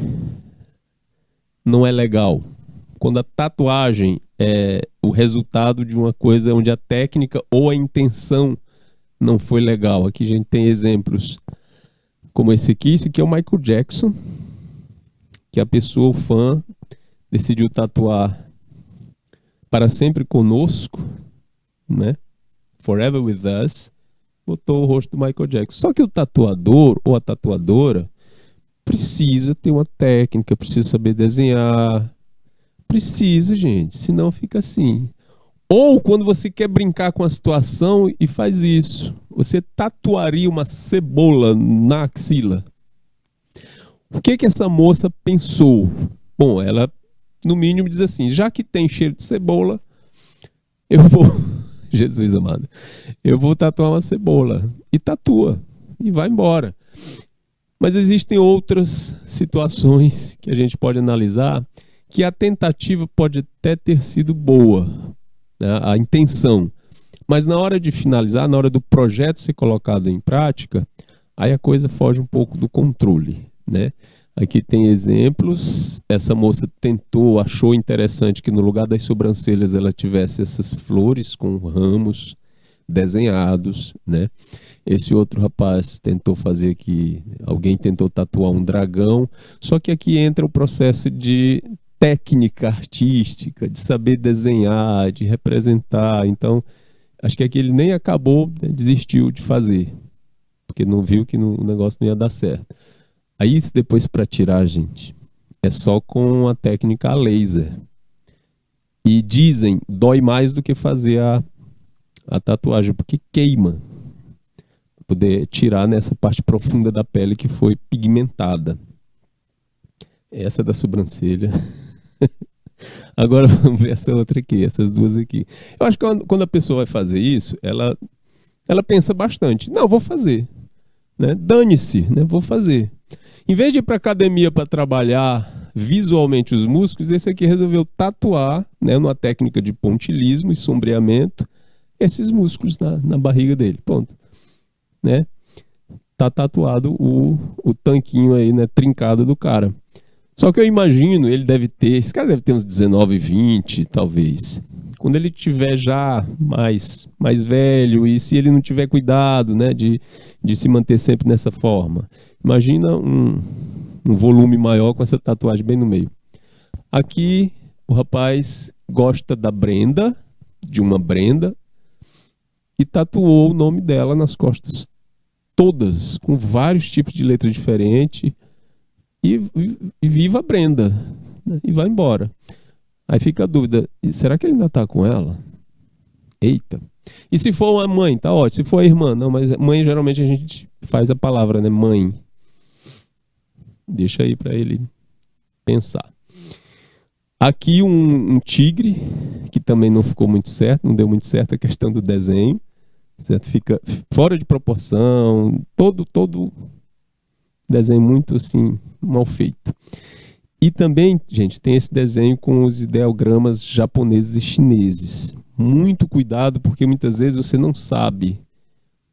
S1: não é legal, quando a tatuagem é o resultado de uma coisa onde a técnica ou a intenção não foi legal. Aqui a gente tem exemplos como esse aqui é o Michael Jackson, que a pessoa, o fã, decidiu tatuar para sempre conosco, né? Forever with us, botou o rosto do Michael Jackson. Só que o tatuador ou a tatuadora precisa ter uma técnica, precisa saber desenhar. Precisa, gente, senão fica assim. Ou quando você quer brincar com a situação e faz isso, você tatuaria uma cebola na axila. O que essa moça pensou? Bom, ela, no mínimo, diz assim, já que tem cheiro de cebola, eu vou... Jesus amado. Eu vou tatuar uma cebola. E tatua. E vai embora. Mas existem outras situações que a gente pode analisar que a tentativa pode até ter sido boa, né? A intenção. Mas na hora de finalizar, na hora do projeto ser colocado em prática, aí a coisa foge um pouco do controle, né? Aqui tem exemplos. Essa moça tentou, achou interessante que no lugar das sobrancelhas ela tivesse essas flores com ramos desenhados, né? Esse outro rapaz tentou fazer aqui, alguém tentou tatuar um dragão, só que aqui entra o processo de técnica artística, de saber desenhar, de representar. Então, acho que aqui ele nem acabou, né, desistiu de fazer, porque não viu que o negócio não ia dar certo. Aí depois para tirar, gente, é só com a técnica a laser. E dizem, dói mais do que fazer a tatuagem, porque queima. Poder tirar nessa parte profunda da pele que foi pigmentada. Essa da sobrancelha. Agora vamos ver essa outra aqui, essas duas aqui. Eu acho que quando a pessoa vai fazer isso, ela pensa bastante. Não, vou fazer, né? Dane-se, né? Vou fazer. Em vez de ir para academia para trabalhar visualmente os músculos, esse aqui resolveu tatuar, né, numa técnica de pontilismo e sombreamento, esses músculos na barriga dele. Ponto. Né? Tá tatuado o tanquinho aí, né, trincado do cara. Só que eu imagino, esse cara deve ter uns 19, 20, talvez. Quando ele tiver já mais velho, e se ele não tiver cuidado, né, de se manter sempre nessa forma, imagina um volume maior com essa tatuagem bem no meio. Aqui o rapaz gosta da Brenda, de uma Brenda, e tatuou o nome dela nas costas todas, com vários tipos de letras diferentes, e viva a Brenda, né? E vai embora. Aí fica a dúvida, será que ele ainda tá com ela? Eita. E se for uma mãe, tá ótimo. Se for a irmã, não, mas mãe geralmente a gente faz a palavra, né? Mãe. Deixa aí para ele pensar. Aqui um tigre, que também não ficou muito certo, não deu muito certo a questão do desenho, certo? Fica fora de proporção, todo desenho muito assim, mal feito. E também, gente, tem esse desenho com os ideogramas japoneses e chineses. Muito cuidado, porque muitas vezes você não sabe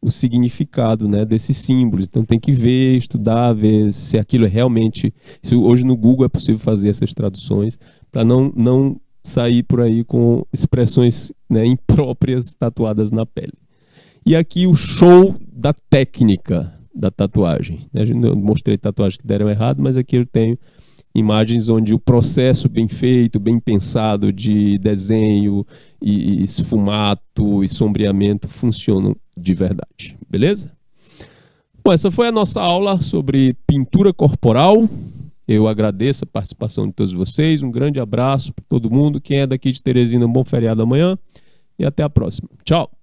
S1: o significado, né, desses símbolos. Então tem que ver, estudar, ver se aquilo é realmente... Se hoje no Google é possível fazer essas traduções, para não sair por aí com expressões, né, impróprias tatuadas na pele. E aqui o show da técnica da tatuagem. Eu mostrei tatuagens que deram errado, mas aqui eu tenho imagens onde o processo bem feito, bem pensado de desenho e esfumato e sombreamento funcionam de verdade. Beleza? Bom, essa foi a nossa aula sobre pintura corporal. Eu agradeço a participação de todos vocês. Um grande abraço para todo mundo. Quem é daqui de Teresina, um bom feriado amanhã. E até a próxima. Tchau!